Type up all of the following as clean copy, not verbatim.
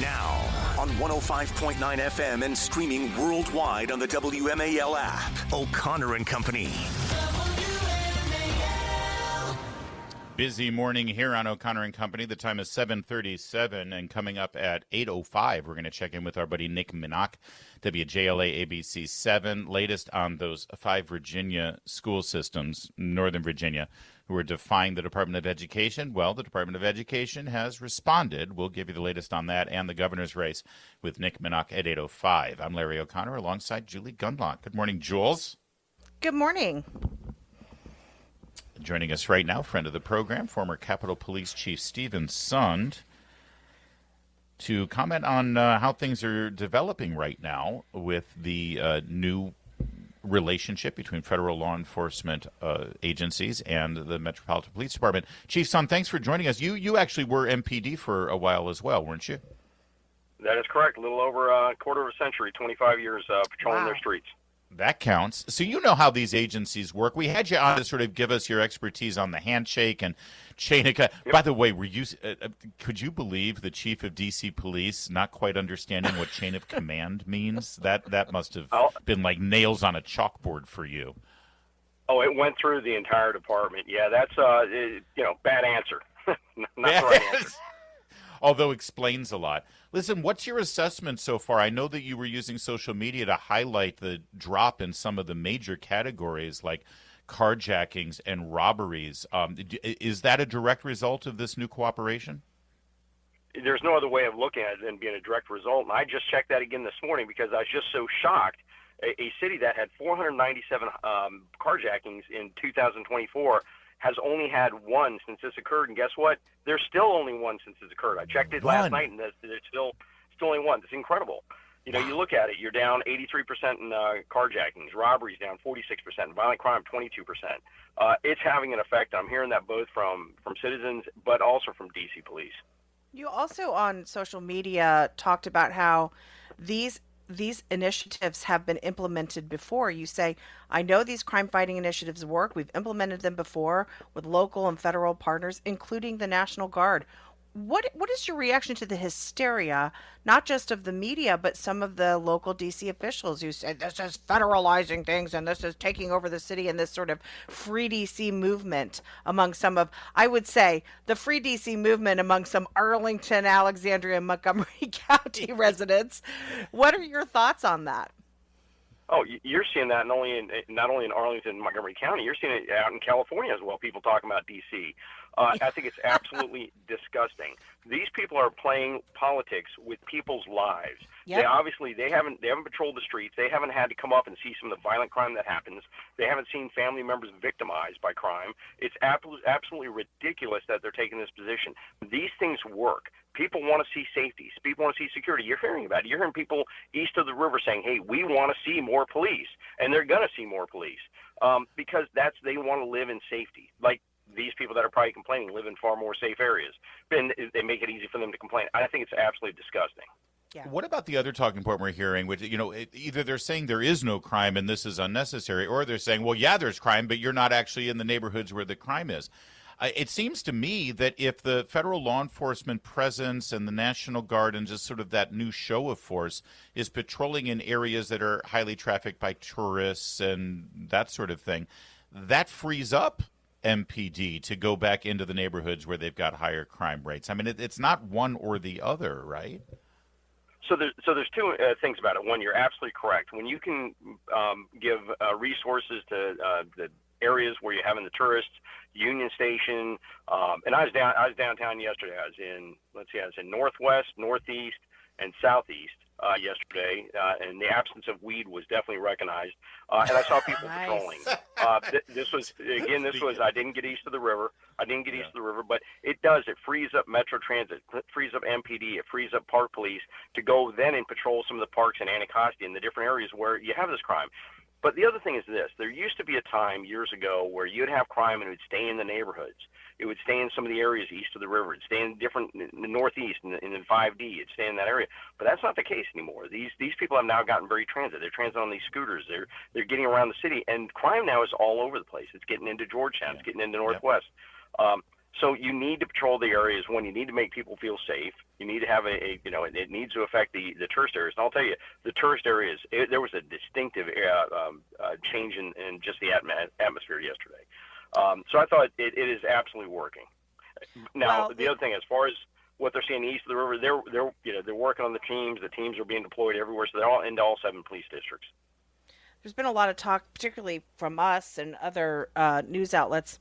Now, on 105.9 FM and streaming worldwide on the WMAL app. O'Connor and Company. Busy morning here on O'Connor and Company. The time is 7:37, and coming up at 8:05, we're going to check in with our buddy Nick Minnock, WJLA ABC 7, latest on those 5 Virginia school systems, Northern Virginia, who are defying the Department of Education. Well, the Department of Education has responded. We'll give you the latest on that and the governor's race with Nick Minnock at 8:05. I'm Larry O'Connor alongside Julie Gunlock. Good morning, Jules. Good morning. Joining us right now, friend of the program, former Capitol Police Chief Stephen Sund, to comment on how things are developing right now with the new relationship between federal law enforcement agencies and the Metropolitan Police Department. Chief Sund, thanks for joining us. You actually were MPD for a while as well, weren't you? That is correct. A little over a quarter of a century, 25 years patrolling their streets. That counts. So you know how these agencies work. We had you on to sort of give us your expertise on the handshake and chain of command. Yep. By the way, could you believe the chief of D.C. Police not quite understanding what chain of command means? That must have been like nails on a chalkboard for you. Oh, it went through the entire department. Yeah, that's bad answer. Not the right answer. Although explains a lot. Listen, what's your assessment so far? I know that you were using social media to highlight the drop in some of the major categories like carjackings and robberies. Is that a direct result of this new cooperation? There's no other way of looking at it than being a direct result. And I just checked that again this morning because I was just so shocked. A city that had 497 carjackings in 2024 has only had one since this occurred, and guess what? There's still only one since this occurred. I checked it last night, and there's still only one. It's incredible. You know, you look at it, you're down 83% in carjackings, robberies down 46%, violent crime 22%. It's having an effect. I'm hearing that both from citizens, but also from D.C. police. You also on social media talked about how these initiatives have been implemented before. You say, I know these crime-fighting initiatives work. We've implemented them before with local and federal partners, including the National Guard. What is your reaction to the hysteria, not just of the media, but some of the local D.C. officials who say this is federalizing things and this is taking over the city, and this sort of free D.C. movement among some of, I would say, the free D.C. movement among some Arlington, Alexandria, and Montgomery County residents. What are your thoughts on that? Oh, you're seeing that not only in Arlington and Montgomery County, you're seeing it out in California as well, people talking about D.C. I think it's absolutely disgusting. These people are playing politics with people's lives. Yep. They haven't patrolled the streets. They haven't had to come up and see some of the violent crime that happens. They haven't seen family members victimized by crime. It's absolutely ridiculous that they're taking this position. These things work. People want to see safety. People want to see security. You're hearing about it. You're hearing people east of the river saying, hey, we want to see more police. And they're going to see more police because they want to live in safety. Like these people that are probably complaining live in far more safe areas. And they make it easy for them to complain. I think it's absolutely disgusting. Yeah. What about the other talking point we're hearing, which, either they're saying there is no crime and this is unnecessary, or they're saying, well, yeah, there's crime, but you're not actually in the neighborhoods where the crime is. It seems to me that if the federal law enforcement presence and the National Guard and just sort of that new show of force is patrolling in areas that are highly trafficked by tourists and that sort of thing, that frees up MPD to go back into the neighborhoods where they've got higher crime rates. I mean, it's not one or the other, right? So there's two things about it. One, you're absolutely correct. When you can give resources to the areas where you're having the tourists, Union Station, and I was downtown yesterday. I was in Northwest, Northeast, and Southeast yesterday, and the absence of weed was definitely recognized. And I saw people patrolling. This was I didn't get east of the river. But it does. It frees up Metro Transit, it frees up MPD, it frees up Park Police to go then and patrol some of the parks in Anacostia and the different areas where you have this crime. But the other thing is this. There used to be a time years ago where you'd have crime and it would stay in the neighborhoods. It would stay in some of the areas east of the river. It'd stay in the Northeast, in 5D. It'd stay in that area. But that's not the case anymore. These people have now gotten very transit. They're transit on these scooters. They're getting around the city. And crime now is all over the place. It's getting into Georgetown. It's getting into Northwest. So you need to patrol the areas. When you need to make people feel safe, you need to have it needs to affect the tourist areas. And I'll tell you, the tourist areas, there was a distinctive change in just the atmosphere yesterday. So I thought it is absolutely working. Now, the other thing, as far as what they're seeing east of the river, they're working on the teams. The teams are being deployed everywhere, so they're all into all 7 police districts. There's been a lot of talk, particularly from us and other news outlets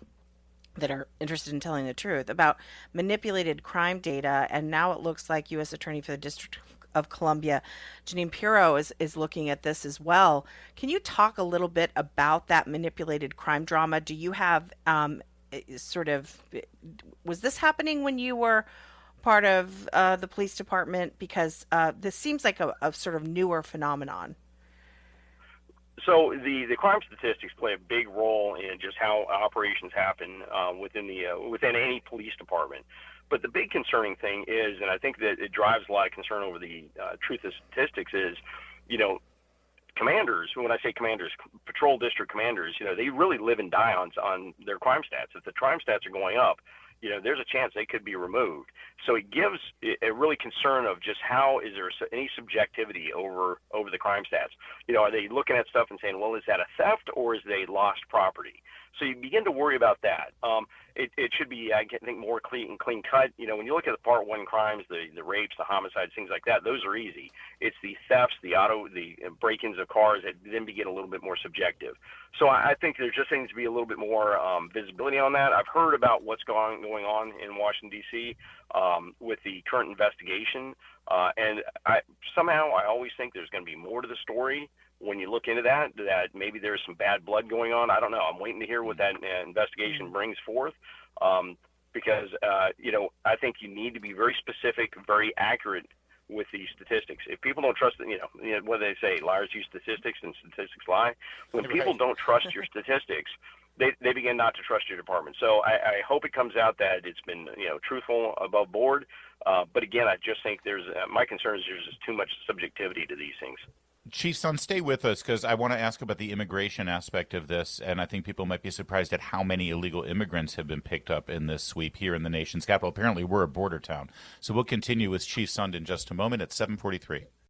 that are interested in telling the truth, about manipulated crime data. And now it looks like U.S. Attorney for the District of Columbia, Janine Pirro, is looking at this as well. Can you talk a little bit about that manipulated crime drama? Do you have was this happening when you were part of the police department? Because this seems like a sort of newer phenomenon. So the crime statistics play a big role in just how operations happen within any police department. But the big concerning thing is, and I think that it drives a lot of concern over the truth of statistics, is, commanders, when I say commanders, patrol district commanders, they really live and die on their crime stats. If the crime stats are going up, there's a chance they could be removed. So it gives a really concern of just how is there any subjectivity over the crime stats. Are they looking at stuff and saying, well, is that a theft or is they lost property? So you begin to worry about that. It should be, I think, more clean cut. When you look at the Part 1 crimes, the rapes, the homicides, things like that, those are easy. It's the thefts, the break-ins of cars that then begin a little bit more subjective. So I think there just needs to be a little bit more visibility on that. I've heard about what's going on in Washington, D.C. With the current investigation, and I always think there's going to be more to the story. When you look into that maybe there's some bad blood going on. I don't know. I'm waiting to hear what that investigation brings forth, because I think you need to be very specific, very accurate with these statistics. If people don't trust what they say, liars use statistics and statistics lie. When people don't trust your statistics, they begin not to trust your department. So I hope it comes out that it's been truthful above board. But again, I just think my concern is there's just too much subjectivity to these things. Chief Son, stay with us because I want to ask about the immigration aspect of this, and I think people might be surprised at how many illegal immigrants have been picked up in this sweep here in the nation's capital. Apparently, we're a border town. So we'll continue with Chief Sund in just a moment at 7:43.